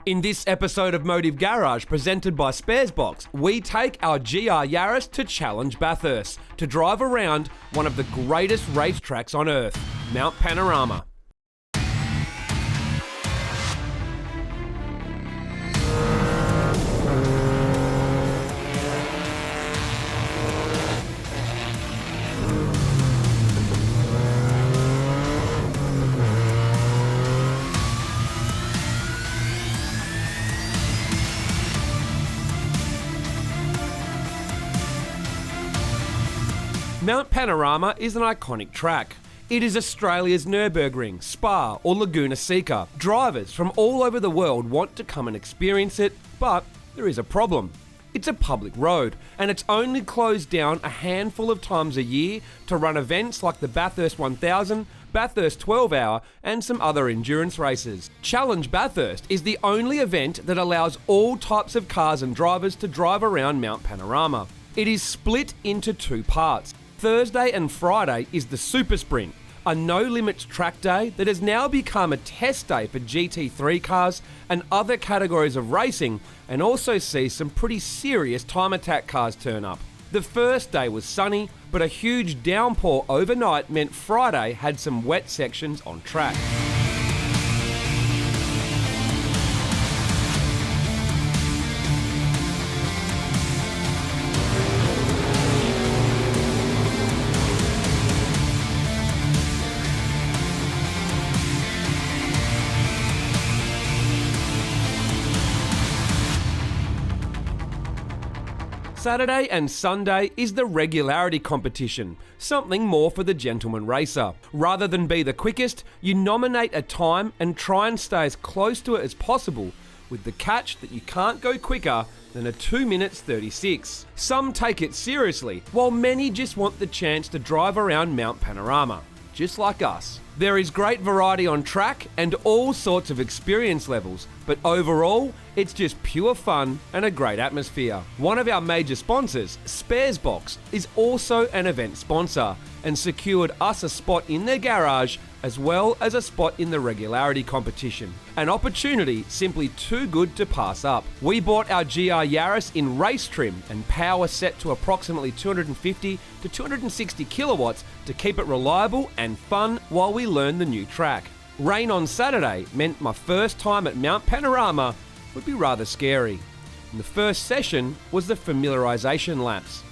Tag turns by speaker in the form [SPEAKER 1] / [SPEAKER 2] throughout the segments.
[SPEAKER 1] In this episode of Motive Garage, presented by Sparesbox, we take our GR Yaris to challenge Bathurst to drive around one of the greatest racetracks on earth, Mount Panorama. Mount Panorama is an iconic track. It is Australia's Nürburgring, Spa or Laguna Seca. Drivers from all over the world want to come and experience it, but there is a problem. It's a public road, and it's only closed down a handful of times a year to run events like the Bathurst 1000, Bathurst 12 Hour, and some other endurance races. Challenge Bathurst is the only event that allows all types of cars and drivers to drive around Mount Panorama. It is split into two parts. Thursday and Friday is the Super Sprint, a no-limits track day that has now become a test day for GT3 cars and other categories of racing, and also sees some pretty serious time attack cars turn up. The first day was sunny, but a huge downpour overnight meant Friday had some wet sections on track. Saturday and Sunday is the regularity competition, something more for the gentleman racer. Rather than be the quickest, you nominate a time and try and stay as close to it as possible, with the catch that you can't go quicker than a 2 minutes 36. Some take it seriously, while many just want the chance to drive around Mount Panorama, just like us. There is great variety on track and all sorts of experience levels, but overall, it's just pure fun and a great atmosphere. One of our major sponsors, Sparesbox, is also an event sponsor and secured us a spot in their garage as well as a spot in the regularity competition. An opportunity simply too good to pass up. We bought our GR Yaris in race trim and power set to approximately 250 to 260 kilowatts to keep it reliable and fun while we learn the new track. Rain on Saturday meant my first time at Mount Panorama would be rather scary. And the first session was the familiarisation laps.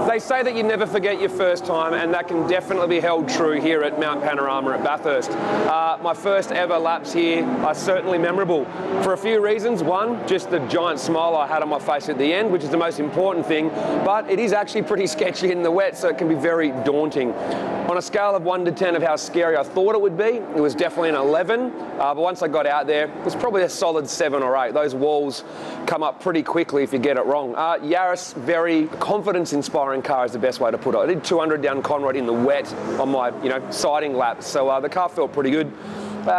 [SPEAKER 1] They say that you never forget your first time, and that can definitely be held true here at Mount Panorama at Bathurst. My first ever laps here are certainly memorable for a few reasons. One, just the giant smile I had on my face at the end, which is the most important thing, but it is actually pretty sketchy in the wet, so it can be very daunting. On a scale of 1 to 10 of how scary I thought it would be, it was definitely an 11, but once I got out there, it was probably a solid 7 or 8. Those walls come up pretty quickly if you get it wrong. Yaris, very confidence-inspiring car is the best way to put it. I did 200 down Conrod in the wet on my, siding laps, so the car felt pretty good.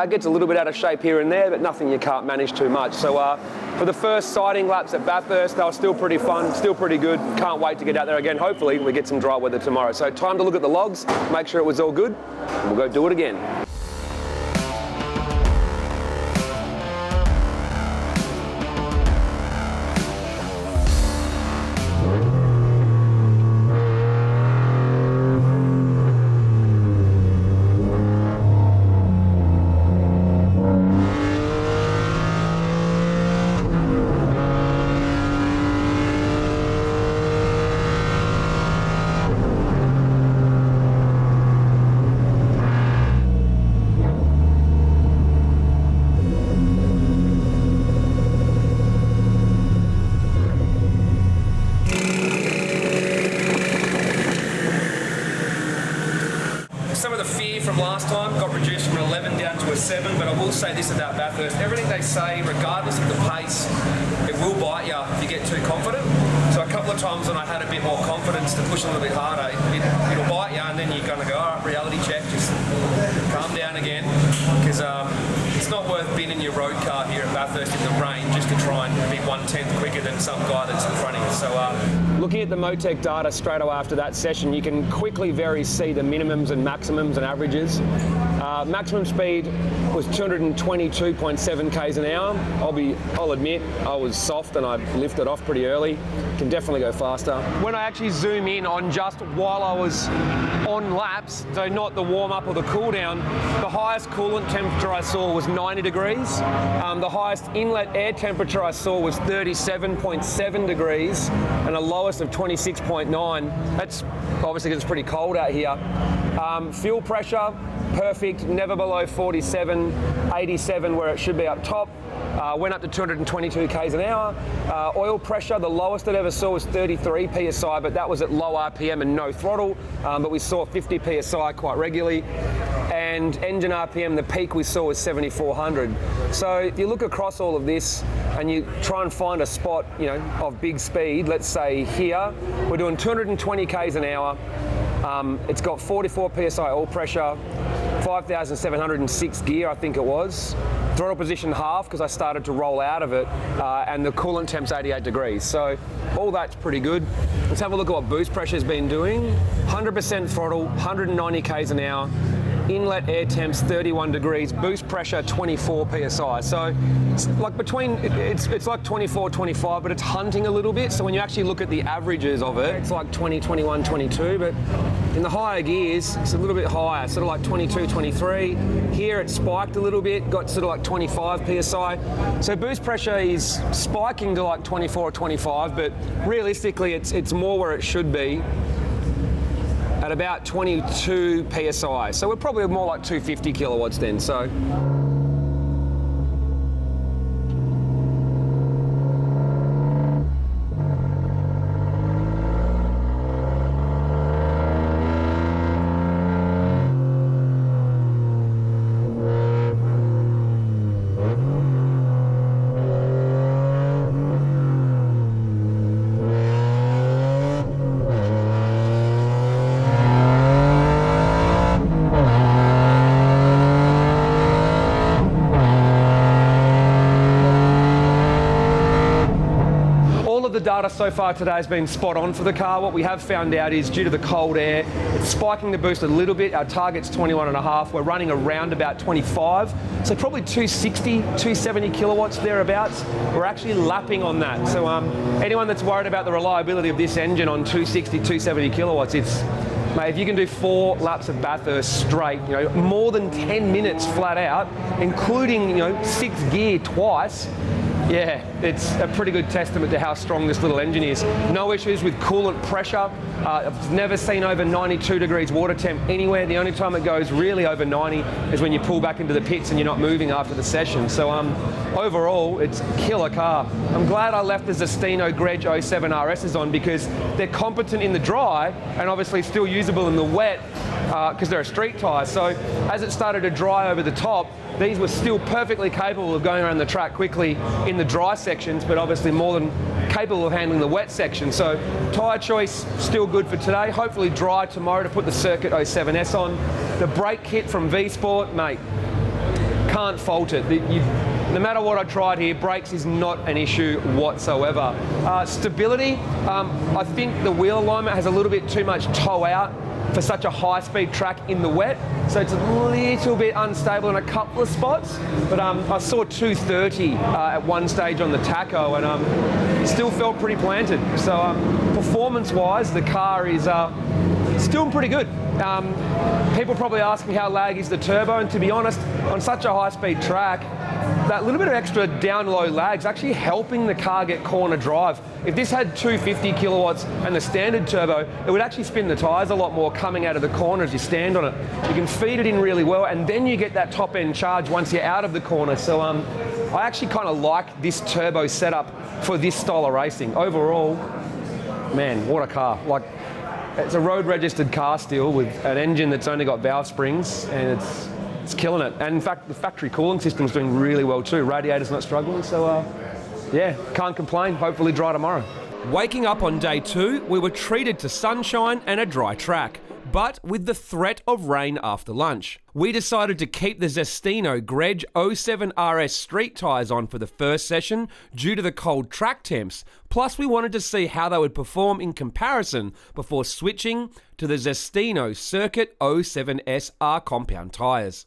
[SPEAKER 1] Gets a little bit out of shape here and there, but nothing you can't manage too much. So for the first siding laps at Bathurst, they were still pretty fun, still pretty good. Can't wait to get out there again. Hopefully we get some dry weather tomorrow. So time to look at the logs, make sure it was all good, and we'll go do it again. some of the fear from last time got reduced from 11 down to a 7, but I will say this about Bathurst. Everything they say, regardless of the pace, it will bite you if you get too confident. So a couple of times when I had a bit more confidence to push a little bit harder, it'll bite you, and then you're going to go, all right, reality check, just calm down again, because it's not worth being in your road car here at Bathurst in the rain just to try and be 1/10 quicker than some guy that's in front of you. So looking at the Motec data straight away after that session, you can quickly see the minimums and maximums and averages. Maximum speed was 222.7 k's an hour. I'll admit I was soft and I lifted off pretty early. Can definitely go faster. When I actually zoom in on just while I was on laps, so not the warm up or the cool down, the highest coolant temperature I saw was 90 degrees. The highest inlet air temperature I saw was 37.7 degrees and a lowest of 26.9. That's obviously because it's pretty cold out here. Fuel pressure, perfect, never below 47, 87 where it should be up top. Went up to 222 k's an hour. Oil pressure, the lowest I ever saw was 33 psi, but that was at low RPM and no throttle. But we saw 50 psi quite regularly. And engine RPM, the peak we saw was 7,400. So if you look across all of this and you try and find a spot, of big speed, let's say here, we're doing 220 k's an hour. It's got 44 psi oil pressure, 5,706 gear, I think it was. Throttle position half because I started to roll out of it, and the coolant temp's 88 degrees. So all that's pretty good. Let's have a look at what boost pressure's been doing. 100% throttle, 190 k's an hour. Inlet air temps 31 degrees, boost pressure 24 psi. So it's like it's like 24, 25, but it's hunting a little bit. So when you actually look at the averages of it, it's like 20, 21, 22, but in the higher gears, it's a little bit higher, sort of like 22, 23. Here it spiked a little bit, got sort of like 25 psi. So boost pressure is spiking to like 24 or 25, but realistically it's more where it should be, at about 22 psi. So we're probably more like 250 kilowatts then. So. The data so far today has been spot on for the car. What we have found out is due to the cold air, it's spiking the boost a little bit. Our target's 21.5. We're running around about 25. So probably 260, 270 kilowatts thereabouts. We're actually lapping on that. So anyone that's worried about the reliability of this engine on 260, 270 kilowatts, mate, if you can do 4 laps of Bathurst straight, more than 10 minutes flat out, including, 6 gear twice, yeah, it's a pretty good testament to how strong this little engine is. No issues with coolant pressure. I've never seen over 92 degrees water temp anywhere. The only time it goes really over 90 is when you pull back into the pits and you're not moving after the session. So overall, it's a killer car. I'm glad I left the Zestino Greg 07 RSs on because they're competent in the dry and obviously still usable in the wet because they're a street tyre. So as it started to dry over the top, these were still perfectly capable of going around the track quickly in the dry sections, but obviously more than capable of handling the wet section. So tyre choice still good for today. Hopefully dry tomorrow to put the Circuit 07S on. The brake kit from V-Sport, mate, can't fault it. No matter what I tried here, brakes is not an issue whatsoever. Stability, I think the wheel alignment has a little bit too much toe out for such a high-speed track in the wet, so it's a little bit unstable in a couple of spots, but I saw 230 at one stage on the tacho and still felt pretty planted. So performance-wise, the car is still pretty good. People probably asking how laggy is the turbo, and to be honest, on such a high-speed track, that little bit of extra down-low lag is actually helping the car get corner drive. If this had 250 kilowatts and the standard turbo, it would actually spin the tyres a lot more coming out of the corner as you stand on it. You can feed it in really well, and then you get that top-end charge once you're out of the corner. So I actually kind of like this turbo setup for this style of racing. Overall, man, what a car. It's a road-registered car still with an engine that's only got valve springs, and it's killing it. And in fact, the factory cooling system's doing really well too. Radiator's not struggling, so yeah, can't complain. Hopefully dry tomorrow. Waking up on day 2, we were treated to sunshine and a dry track, but with the threat of rain after lunch. We decided to keep the Zestino Grej 07 RS street tyres on for the first session due to the cold track temps, plus we wanted to see how they would perform in comparison before switching to the Zestino Circuit 07SR compound tyres.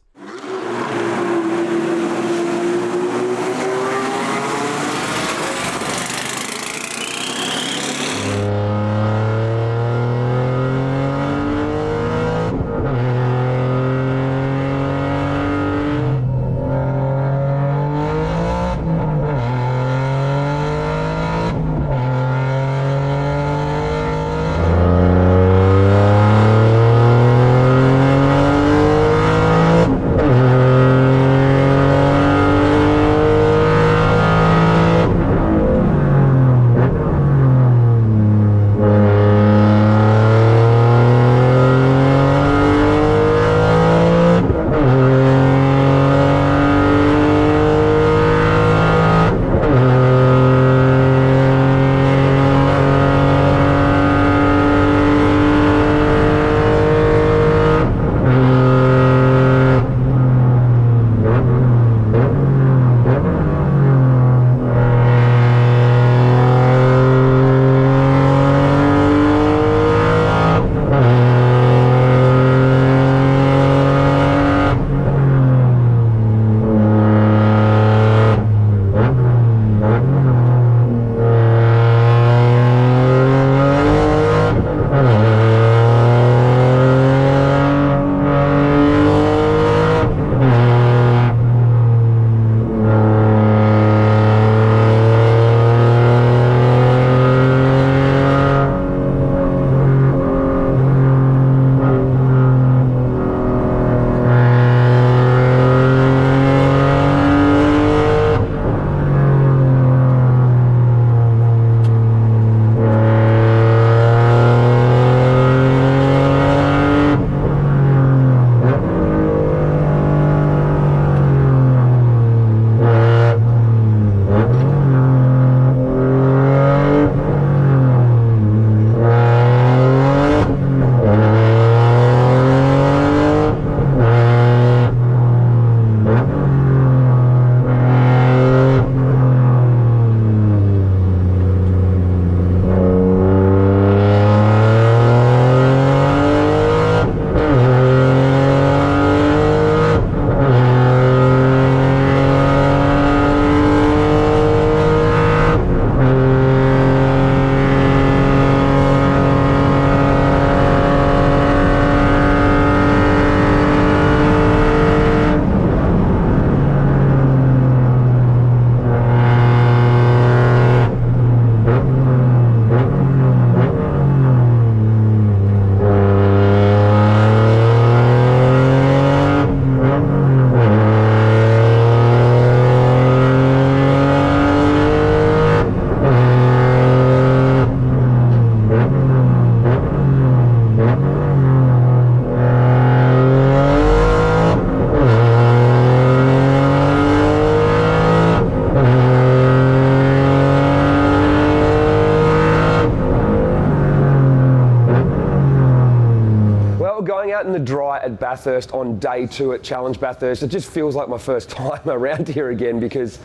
[SPEAKER 2] out in the dry at Bathurst on day 2 at Challenge Bathurst, it just feels like my first time around here again, because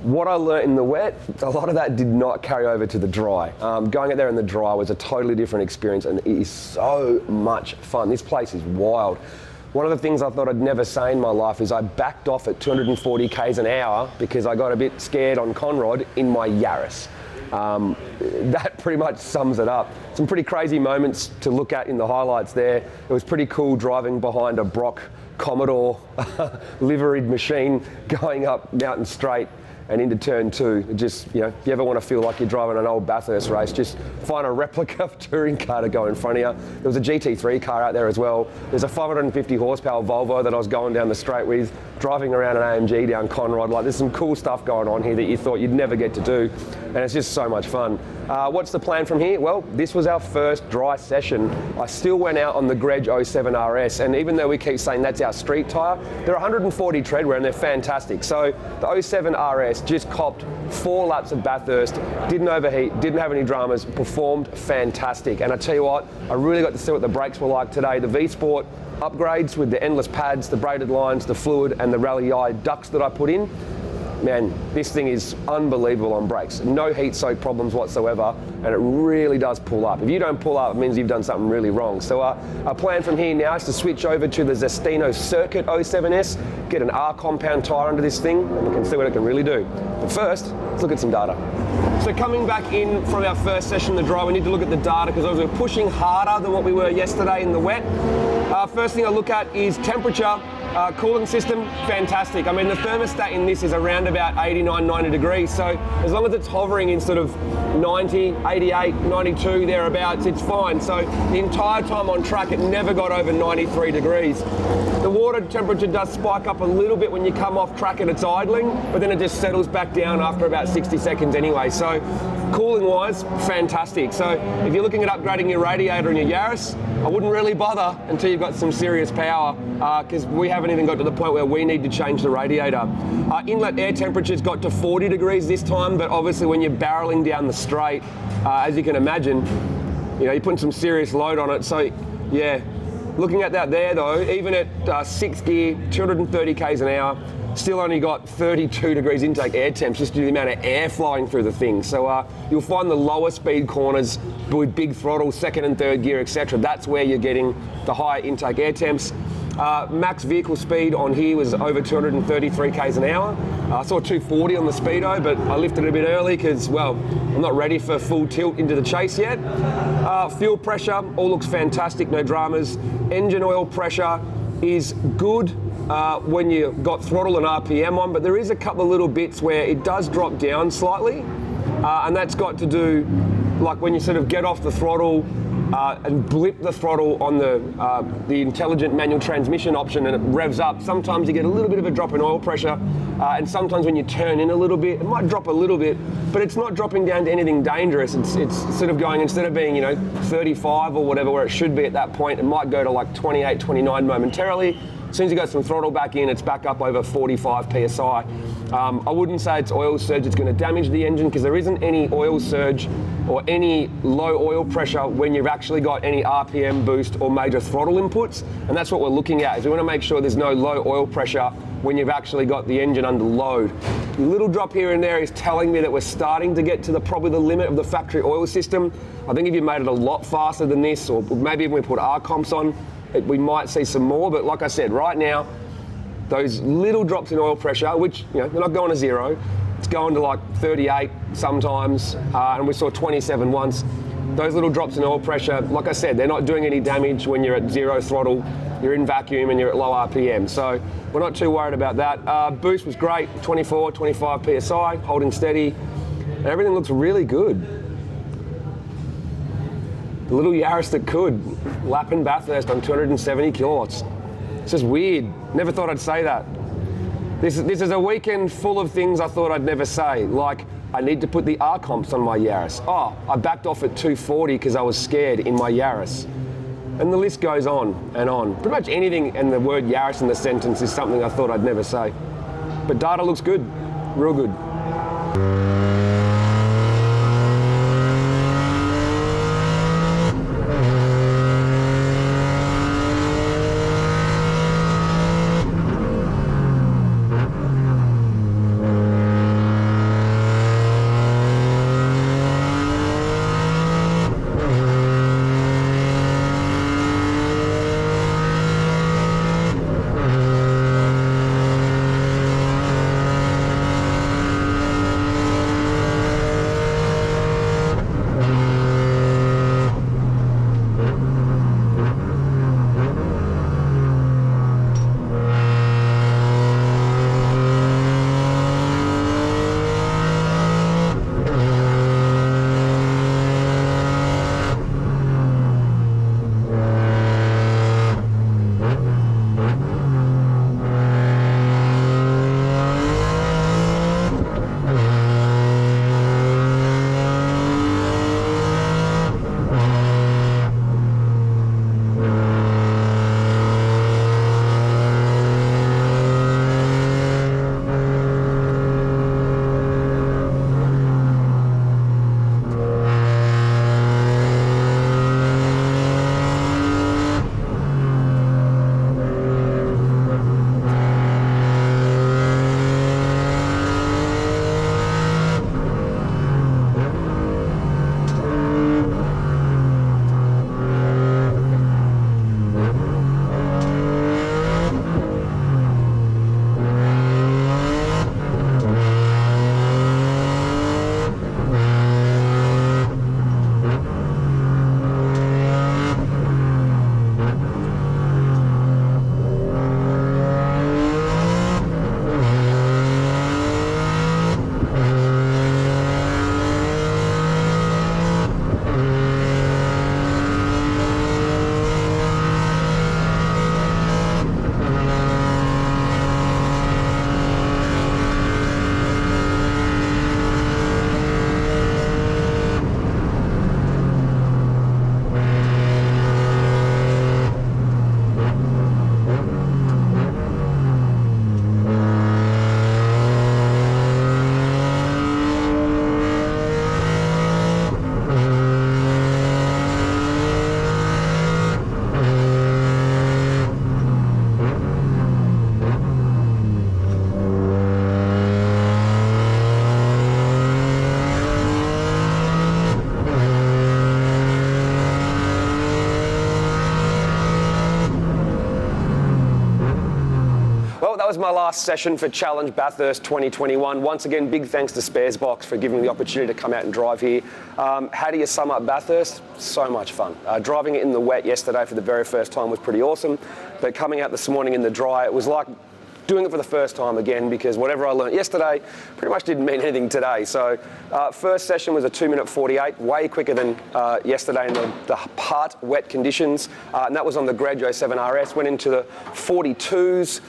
[SPEAKER 2] what I learnt in the wet, a lot of that did not carry over to the dry. Going out there in the dry was a totally different experience, and it is so much fun. This place is wild. One of the things I thought I'd never say in my life is I backed off at 240 k's an hour because I got a bit scared on Conrod in my Yaris. That pretty much sums it up. Some pretty crazy moments to look at in the highlights there. It was pretty cool driving behind a Brock Commodore liveried machine going up Mountain Straight. and into turn 2. It just, if you ever want to feel like you're driving an old Bathurst race, just find a replica touring car to go in front of you. There was a GT3 car out there as well. There's a 550 horsepower Volvo that I was going down the straight with, driving around an AMG down Conrod. Like, there's some cool stuff going on here that you thought you'd never get to do, and it's just so much fun. What's the plan from here? Well, this was our first dry session. I still went out on the Greg 07 RS, and even though we keep saying that's our street tyre, they're 140 treadwear and they're fantastic. So the 07 RS just copped 4 laps at Bathurst, didn't overheat, didn't have any dramas, performed fantastic. And I tell you what, I really got to see what the brakes were like today. The V-Sport upgrades with the endless pads, the braided lines, the fluid, and the Rally Eye ducts that I put in. Man, this thing is unbelievable on brakes. No heat soak problems whatsoever, and it really does pull up. If you don't pull up, it means you've done something really wrong. So our plan from here now is to switch over to the Zestino Circuit 07S, get an R compound tyre under this thing, and we can see what it can really do. But first, let's look at some data. So coming back in from our first session in the dry, we need to look at the data because we're pushing harder than what we were yesterday in the wet. First thing I look at is temperature. Cooling system, fantastic. I mean, the thermostat in this is around about 89, 90 degrees. So as long as it's hovering in sort of 90, 88, 92, thereabouts, it's fine. So the entire time on track, it never got over 93 degrees. The water temperature does spike up a little bit when you come off track and it's idling, but then it just settles back down after about 60 seconds anyway. So cooling wise, fantastic. So if you're looking at upgrading your radiator in your Yaris, I wouldn't really bother until you've got some serious power, because we haven't even got to the point where we need to change the radiator. Inlet air temperature's got to 40 degrees this time, but obviously when you're barreling down the straight, as you can imagine, you're putting some serious load on it. So yeah, looking at that there though, even at 6th gear, 230 k's an hour, still only got 32 degrees intake air temps just due to the amount of air flowing through the thing. So you'll find the lower speed corners with big throttle, 2nd and 3rd gear, etc. That's where you're getting the higher intake air temps. Max vehicle speed on here was over 233 k's an hour. I saw 240 on the speedo, but I lifted it a bit early because, well, I'm not ready for full tilt into the chase yet. Fuel pressure, all looks fantastic, no dramas. Engine oil pressure is good when you've got throttle and RPM on, but there is a couple of little bits where it does drop down slightly, and that's got to do, like when you sort of get off the throttle and blip the throttle on the intelligent manual transmission option and it revs up, sometimes you get a little bit of a drop in oil pressure, and sometimes when you turn in a little bit, it might drop a little bit, but it's not dropping down to anything dangerous. It's sort of going, instead of being 35 or whatever where it should be at that point, it might go to like 28, 29 momentarily. As soon as you got some throttle back in, it's back up over 45 PSI. I wouldn't say it's oil surge that's going to damage the engine, because there isn't any oil surge or any low oil pressure when you've actually got any RPM boost or major throttle inputs. And that's what we're looking at, is we want to make sure there's no low oil pressure when you've actually got the engine under load. A little drop here and there is telling me that we're starting to get to probably the limit of the factory oil system. I think if you made it a lot faster than this, or maybe even we put R comps on, we might see some more. But like I said, right now, those little drops in oil pressure, which they're not going to 0, it's going to like 38 sometimes, and we saw 27 once. Those little drops in oil pressure, like I said, they're not doing any damage when you're at 0 throttle, you're in vacuum and you're at low RPM. So we're not too worried about that. Boost was great, 24, 25 PSI, holding steady, and everything looks really good. The little Yaris that could, lapping Bathurst on 270 kilowatts. It's just weird. Never thought I'd say that. This is a weekend full of things I thought I'd never say, like I need to put the R comps on my Yaris. Oh, I backed off at 240 because I was scared in my Yaris. And the list goes on and on. Pretty much anything and the word Yaris in the sentence is something I thought I'd never say. But data looks good, real good. was my last session for Challenge Bathurst 2021. Once again, big thanks to Sparesbox for giving me the opportunity to come out and drive here. How do you sum up Bathurst? So much fun. Driving it in the wet yesterday for the very first time was pretty awesome, but coming out this morning in the dry, it was like doing it for the first time again, because whatever I learned yesterday pretty much didn't mean anything today. So first session was a 2:48, way quicker than yesterday in the part wet conditions, and that was on the Greg 07 RS. Went into the 42s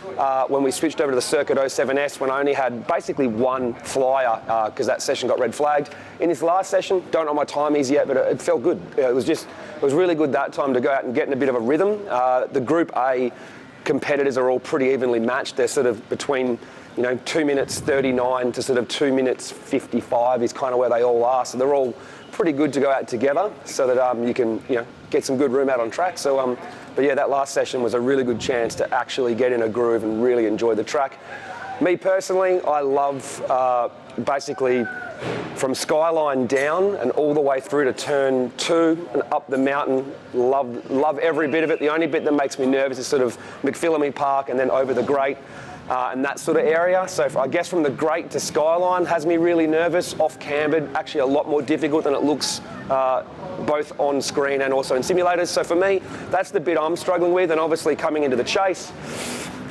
[SPEAKER 2] when we switched over to the Circuit 07S, when I only had basically one flyer because that session got red flagged. In this last session, don't know what my time is yet, but it felt good. It was really good that time to go out and get in a bit of a rhythm. The Group A competitors are all pretty evenly matched. They're sort of between 2 minutes 39 to sort of 2 minutes 55 is kind of where they all are. So they're all pretty good to go out together, so that you can get some good room out on track. So but yeah, that last session was a really good chance to actually get in a groove and really enjoy the track. Me personally, I love basically from Skyline down and all the way through to turn 2 and up the mountain. Love every bit of it. The only bit that makes me nervous is sort of McPhillamy Park and then over the Great and that sort of area. So I guess from the Great to Skyline has me really nervous. Off cambered, actually a lot more difficult than it looks both on screen and also in simulators. So for me, that's the bit I'm struggling with. And obviously coming into the chase,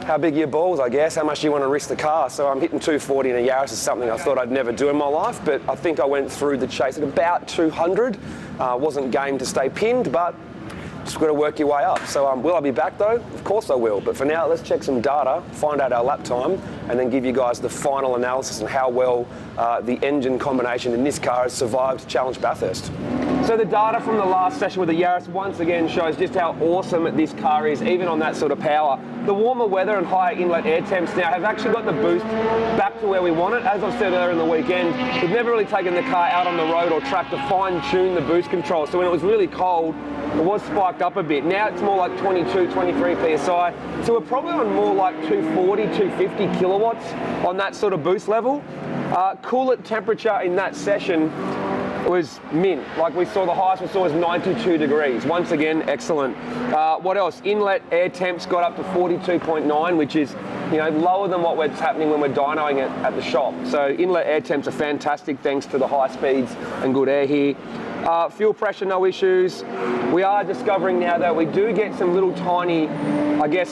[SPEAKER 2] how big are your balls, I guess? How much do you want to risk the car? So I'm hitting 240 in a Yaris is something I thought I'd never do in my life, but I think I went through the chase at about 200. Wasn't game to stay pinned, but just got to work your way up. So will I be back though? Of course I will. But for now, let's check some data, find out our lap time, and then give you guys the final analysis on how well the engine combination in this car has survived Challenge Bathurst. So the data from the last session with the Yaris once again shows just how awesome this car is, even on that sort of power. The warmer weather and higher inlet air temps now have actually got the boost back to where we want it. As I've said earlier in the weekend, we've never really taken the car out on the road or track to fine-tune the boost control. So when it was really cold, it was spiked up a bit. Now it's more like 22, 23 PSI. So we're probably on more like 240, 250 kilowatts on that sort of boost level. Coolant temperature in that session was mint. Like we saw, the highest we saw was 92 degrees. Once again, excellent. What else? Inlet air temps got up to 42.9, which is lower than what's happening when we're dynoing it at the shop. So inlet air temps are fantastic thanks to the high speeds and good air here. Fuel pressure, no issues. We are discovering now that we do get some little tiny, I guess,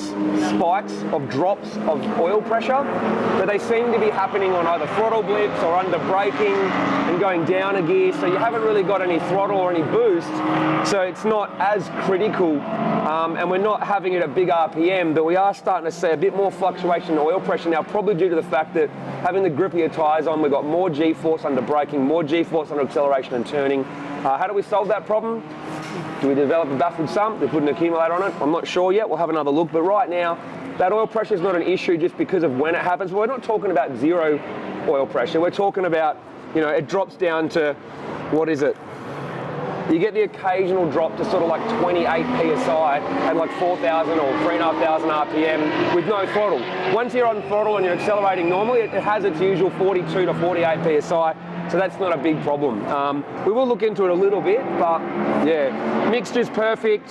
[SPEAKER 2] spikes of drops of oil pressure, but they seem to be happening on either throttle blips or under braking and going down a gear, so you haven't really got any throttle or any boost, so it's not as critical, and we're not having it at big RPM, but we are starting to see a bit more fluctuation in oil pressure now, probably due to the fact that having the grippier tyres on, we've got more G-force under braking, more G-force under acceleration and turning. How do we solve that problem? Do we develop a baffled sump? We put an accumulator on it? I'm not sure yet. We'll have another look. But right now, that oil pressure is not an issue just because of when it happens. We're not talking about zero oil pressure. We're talking about, it drops down to, what is it? You get the occasional drop to sort of like 28 PSI at like 4,000 or 3,500 RPM with no throttle. Once you're on throttle and you're accelerating normally, it has its usual 42 to 48 PSI. So that's not a big problem. We will look into it a little bit, but yeah, mixture's perfect.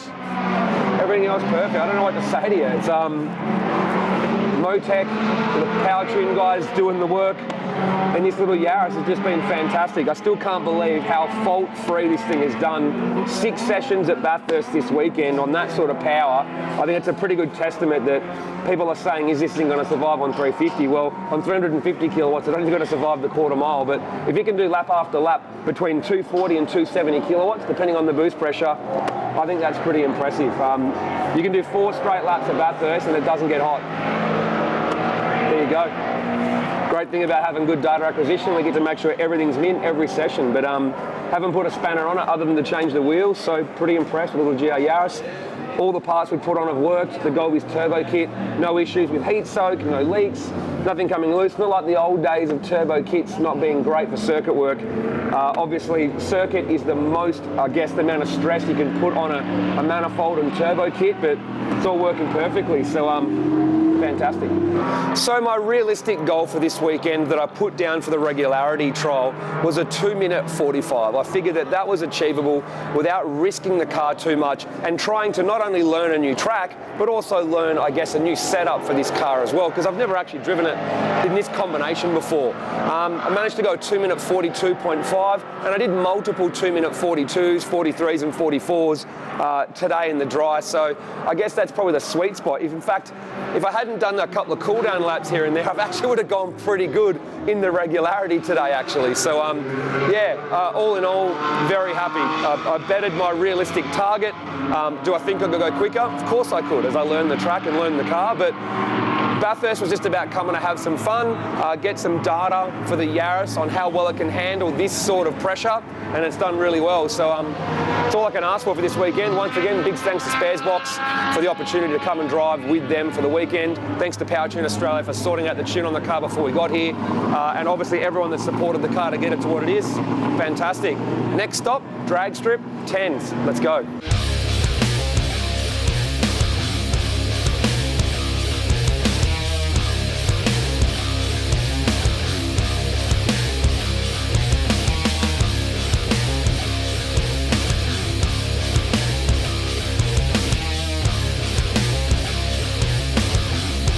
[SPEAKER 2] Everything else perfect. I don't know what to say to you. It's Motec, the powertrain guys doing the work. And this little Yaris has just been fantastic. I still can't believe how fault-free this thing has done. 6 sessions at Bathurst this weekend on that sort of power. I think it's a pretty good testament that people are saying, is this thing going to survive on 350? Well, on 350 kilowatts, it's only going to survive the quarter mile. But if it can do lap after lap between 240 and 270 kilowatts, depending on the boost pressure, I think that's pretty impressive. You can do 4 straight laps at Bathurst and it doesn't get hot. There you go. Great thing about having good data acquisition, we get to make sure everything's mint every session, but haven't put a spanner on it other than to change the wheels, so pretty impressed with the little GR Yaris. All the parts we put on have worked. The Golby's turbo kit, no issues with heat soak, no leaks, nothing coming loose. Not like the old days of turbo kits not being great for circuit work. Obviously, circuit is the most, I guess, the amount of stress you can put on a manifold and turbo kit, but it's all working perfectly, so fantastic. So my realistic goal for this weekend that I put down for the regularity trial was a 2:45. I figured that was achievable without risking the car too much and trying to not only only learn a new track, but also learn, I guess, a new setup for this car as well, because I've never actually driven it in this combination before. I managed to go 2-minute 42.5, and I did multiple 2-minute 42s, 43s and 44s today in the dry, so I guess that's probably the sweet spot. In fact, if I hadn't done a couple of cool-down laps here and there, I actually would have gone pretty good in the regularity today, actually. So, all in all, very happy. I betted my realistic target. Do I think I could go quicker? Of course I could, as I learned the track and learned the car, but Bathurst was just about coming to have some fun, get some data for the Yaris on how well it can handle this sort of pressure, and it's done really well. So it's all I can ask for this weekend. Once again, big thanks to Sparesbox for the opportunity to come and drive with them for the weekend. Thanks to Powertune Australia for sorting out the tune on the car before we got here, and obviously everyone that supported the car to get it to what it is. Fantastic. Next stop, drag strip, 10s. Let's go.